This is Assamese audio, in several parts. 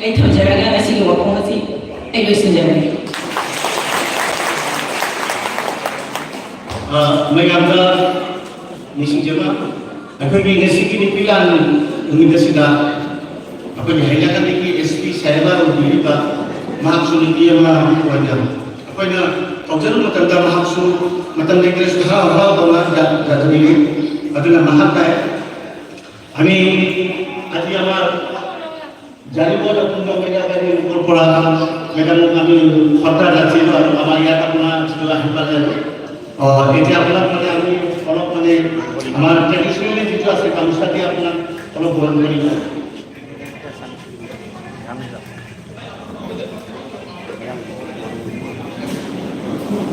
ꯑꯩ ꯊꯝꯖꯔꯒ ꯉꯁꯤꯒꯤ ꯋꯥꯐꯝ ꯑꯁꯤ ꯑꯩ ꯂꯣꯏꯁꯤꯟꯖꯔꯒꯦ. ꯃꯌꯥꯝꯗ ꯅꯤꯡꯁꯤꯡꯖꯕ ꯑꯩꯈꯣꯏꯒꯤ ꯉꯁꯤꯒꯤ ꯅꯨꯄꯤꯂꯥꯟ ꯅꯨꯃꯤꯠ ꯑꯁꯤꯗ ꯑꯩꯈꯣꯏꯒꯤ ꯍꯩꯂꯥꯀꯟꯗꯒꯤ SP ꯁꯥꯏꯕ ꯑꯣꯏꯕꯤꯔꯤꯕ ꯃꯍꯥꯛꯁꯨ ꯅꯨꯄꯤ ꯑꯃ ꯑꯣꯏꯅ ꯑꯩꯈꯣꯏꯅ ꯇꯧꯖꯔꯨꯕ ꯃꯇꯝꯗ ꯃꯍꯥꯛꯁꯨ ꯃꯇꯝ ꯂꯩꯇ꯭ꯔꯁꯨ ꯍꯔꯥꯎ ꯍꯔꯥꯎꯗꯧꯅ ꯌꯥꯖꯕꯤꯔꯤ. अदुना महात्मा है हमें आज हमार जारीबोल अपना मेरा करी ऊपर पड़ा मैडम हमें खतरा जाती है हमारे यहाँ अपना जिला हिमालय है और ये अपना अपने हमें फॉलो करने हमारे ट्रेडिशनली जितना से काम करते अपना फॉलो करने वाली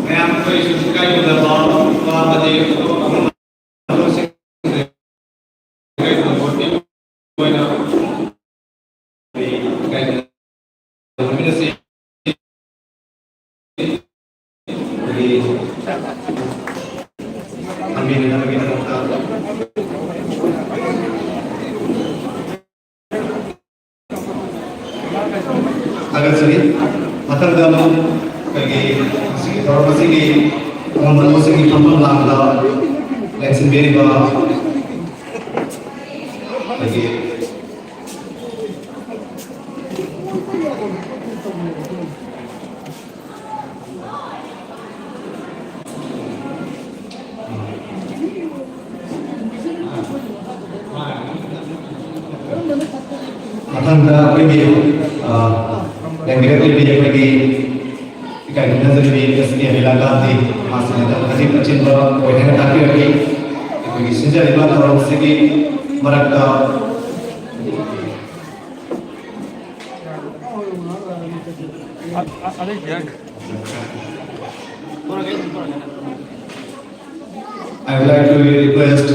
मैं आपको इस शिकायत को बताऊँ तो आप बताइए तो agar sini akan dalam bagi orang masih di orang masih di kampung langga leksin beri bawa bagi akan bagi yang direktur dia bagi ikan nazar di kesini hilaga di masih ada kasih kecil bawa koin tapi lagi bagi sejak lima orang segi mereka I would like to request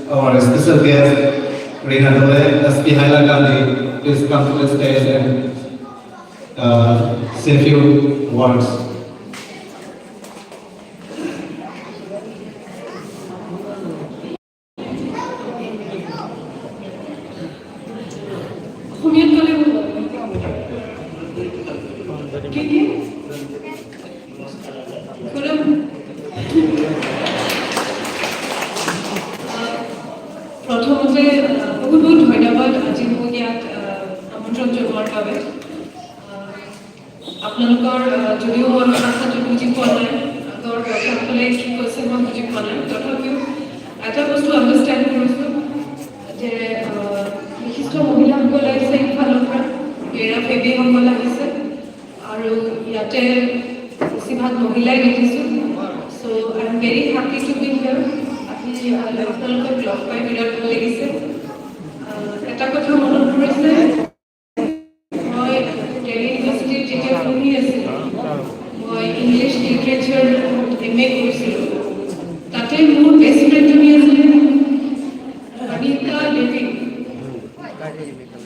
our special guest Rina Dole, SP Hailagandhi, please come to the stage and say a few words. प्रथमते बहुत बहुत धन्यवाद आज মোক ইয়াত আমন্ত্ৰণ জনোৱাৰ বাবে আপোনালোকৰ যদিও মই ভাষাটো বুজি পোৱা নাই আগৰ কথাসকলে কি কৈছে মই বুজি পোৱা নাই তথাপিও এটা বস্তু আণ্ডাৰষ্টেণ্ড কৰিছোঁ যে বিশিষ্ট মহিলাসকল আহিছে ইফালৰ পৰা এৰা ফেবিসকল আহিছে আৰু ইয়াতে বেছিভাগ মহিলাই দেখিছোঁ so' I am very happy to be here আপোনালোকক লগ পাই বিৰাট ভাল লাগিছে এটা কথা মনত পৰিছে মই দিল্লী ইউনিভাৰ্চিটিত যেতিয়া পঢ়ি আছিলোঁ মই ইংলিছ লিটাৰেচাৰ MA কৰিছিলোঁ তাতে মোৰ বেষ্ট ফ্ৰেণ্ডজনী আছিলে Anita Devi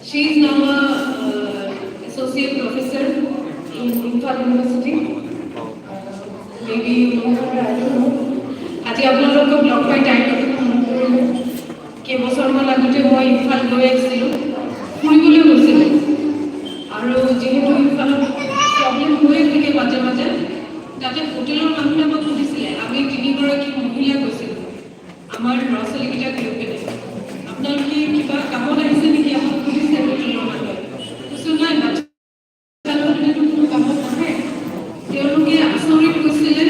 she is now associate professor in Imphal university maybe you know her I don't know আজি আপোনালোকক লগ পাই টাইমটো মনত পৰিলে কেইবছৰমান আগতে মই ইম্ফাল গৈ আহিছিলোঁ ফুৰিবলৈ গৈছিলোঁ আৰু যিহেতু ইম্ফালত প্ৰব্লেম হৈ থাকে মাজে মাজে তাতে হোটেলৰ মানুহে মোক সুধিছিলে আমি তিনিগৰাকী মহিলা গৈছিলোঁ আমাৰ ল'ৰা ছোৱালীকেইটাক লৈ পেলাই আপোনালোকে কিবা কামত আহিছে নেকি আমাক সুধিছে হোটেলৰ মানুহে কৈছোঁ নাই বাচ্চাসকলেতো কোনো কামত নাহে তেওঁলোকে আচৰিত কৈছিলে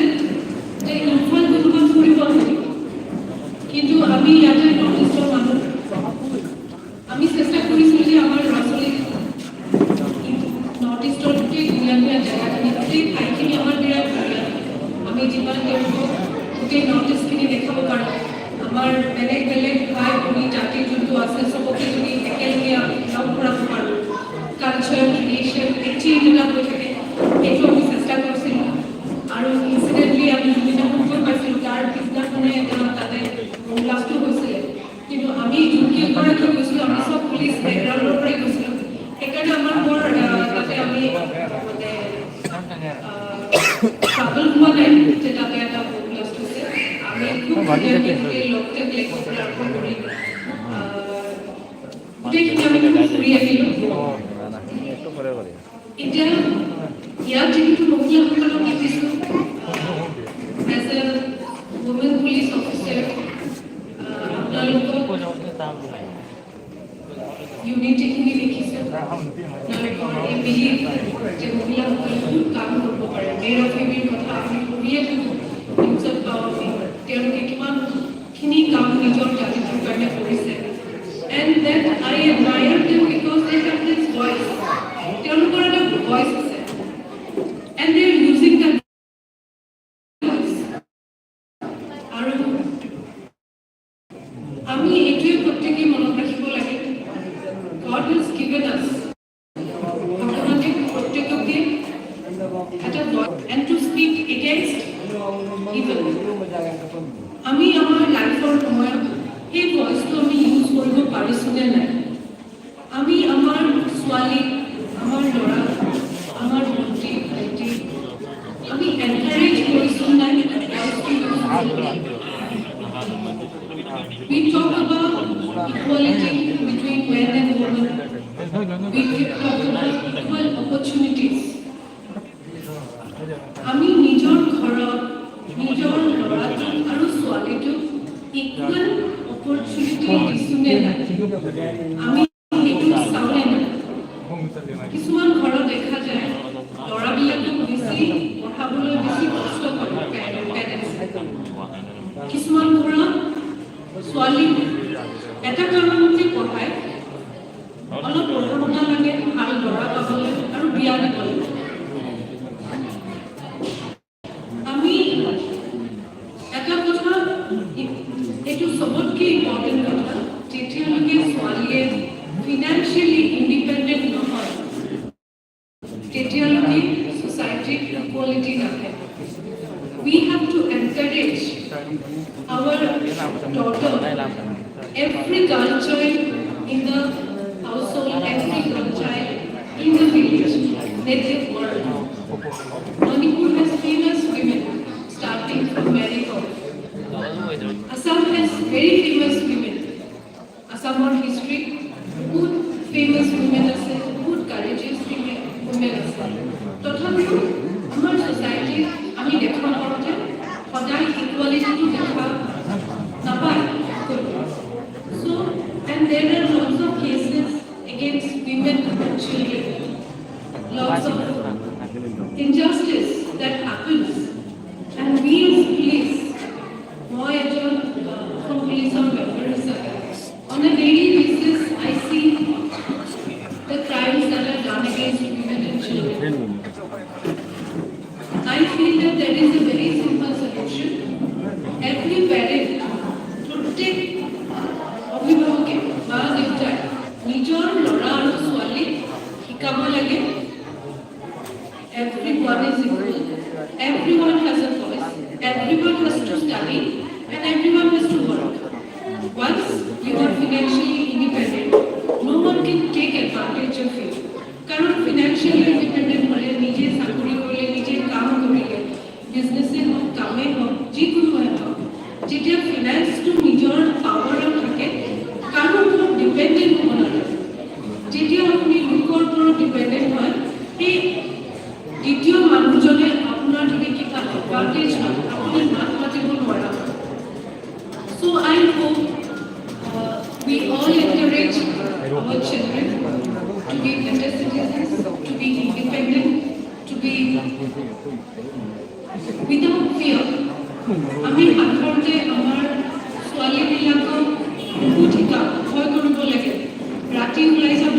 যে ইম্ফাল কোনোবা ফুৰিব আহে কিন্তু আমি ইয়াতে নৰ্থ ইষ্টৰ মানুহ আমি চেষ্টা কৰিছিলোঁ যে আমাৰ ল'ৰা ছোৱালী নৰ্থ ইষ্টৰ গোটেই ধুনীয়া ধুনীয়া জেগাখিনি গোটেই ঠাইখিনি আমাৰ বিৰাট ধুনীয়া আমি যিমান তেওঁলোকক গোটেই নৰ্থ ইষ্টখিনি দেখাব পাৰোঁ আমাৰ বেলেগ বেলেগ ভাই ভনী জাতি যোনটো আছে চবকে যদি একেলগে আমি লগ কৰাব পাৰোঁ কালচাৰ ট্ৰেডিশ্যন এচিভ এটা হৈ থাকে সেইটো আমি চেষ্টা কৰিছিলোঁ আৰু ইনচিডেণ্টলি আমি যোনদিনাখন গৈ পাইছিলোঁ তাৰ পিছদিনাখনে তাতে লাভটো হৈছিলে কিন্তু আমি যোনকেইগৰাকী গৈছিলোঁ আমি চব পুলিচ বেকগ্ৰাউণ্ডৰ পৰাই গৈছিলোঁ সেইকাৰণে আমাৰ বৰ তাতে আমি মানে ট্ৰাভেল হোৱা নাই যে তাতে এটা ব্লাষ্ট হৈছে আমি খুব ধুনীয়াকৈ গোটেই লগতে ব্লেকৰ পৰা আৰম্ভ কৰি গোটেইখিনি আমি ফুৰি আহিলোঁ এতিয়া ইয়াত যিহেতু মহিলাসকলক দেখিছোঁ as a women police officer আপোনালোকক ইউনিটিখিনি দেখিছোঁ আপোনালোকৰ এই বিলিভ যে মহিলাসকলে বহুত কাম কৰিব পাৰে মেৰ অফ এভিৰ কথা আমি পঢ়িয়ে থাকোঁ নিউজত পাওঁ তেওঁলোকে কিমানখিনি কাম নিজৰ জাতিটোৰ কাৰণে কৰিছে and that I admire them because they have this voice তেওঁলোকৰ এটা voice আছে and they are using that voice আৰু আমি এইটোৱে প্ৰত্যেকে মনত ৰাখিব লাগে God has given us আপোনালোকে প্ৰত্যেককে এটা voice and to speak against evil আমি আমাৰ লাইফৰ সময়ত এই ভয়েসটো আমি ইউজ কৰিব পাৰিছোঁ নে নাই আমি আমাৰ ছোৱালী আমাৰ ল'ৰা আমাৰ ভণ্টি ভাইটি আমি এনকাৰেজ কৰিছোঁ নাই We talk about equality between men and women. We talk about equal opportunities. আমি নিজৰ ঘৰত নিজৰ ল'ৰাটো আৰু ছোৱালীটোক equal opportunity দিছুনে নাই আমি এইটো চাওঁনে নাই কিছুমান ঘৰত দেখা যায় ল'ৰাবিলাকক বেছি পঢ়াবলৈ বেছি কষ্ট কৰে পেৰেণ্টছে কিছুমান ঘৰত ছোৱালী এটা কাৰণতে পঢ়ায় অলপ পঢ়া শুনা লাগে ভাল ল'ৰা পাবলৈ আৰু বিয়া দিবলৈ আমি এটা কথা এইটো সবতকে ইম্পৰ্টেণ্ট কথা যেতিয়ালৈকে ছোৱালীয়ে ফিনান্সিয়েলি ইণ্ডিপেণ্ডেণ্ট নহয় তেতিয়ালৈকে ছ'চাইটিত ইকুৱালিটি নাহে We have to encourage our daughter, every girl child in the household, every girl child in the village, let them work. Manipur has famous women, starting from Mary Kom. Assam has very famous women. Assam or history, good famous women ase, good courageous women ase. তথাপিও আমাৰ society আমি দেখা পাওঁ যে সদায় ইকুৱালিটিটো দেখা নাপায় so and there are lots of cases against women and children lots of injustice that happens and we as police মই এজন পুলিচৰ মেম্বাৰ হিচাপে on a daily basis I see the crimes that are done against women and children I feel that there is a very simple solution. Every parent, protect অভিভাৱকে মা দেউতাই নিজৰ ল'ৰা আৰু ছোৱালী শিকাব লাগে everyone is equal, everyone has a voice, everyone has to study and everyone has to work. Once you are financially independent, no one can take advantage of you. কারণ financially independent হলে নিজে চাকৰি কৰিলে নিজে কাম কৰিলে বিজনেছে হওক কামে হওক যিকোনো হওক যেতিয়া ফাইনেন্সটো নিজৰ পাৱাৰত থাকে কাৰো ওপৰত ডিপেণ্ডেণ্ট হ'ব নালাগে যেতিয়া আপুনি লোকৰ ওপৰত ডিপেণ্ডেণ্ট হয় সেই দ্বিতীয় মানুহজনে আপোনাৰ যদি কিবা এডভান্টেজ হয় আপুনি মাত মাতিব নোৱাৰা So I hope we all encourage our children to be better citizens, to be independent, to be without fear. আমি সাধাৰণতে আমাৰ ছোৱালীবিলাকক বহুত শিকাওঁ ভয় কৰিব লাগে ৰাতি ওলাই যাব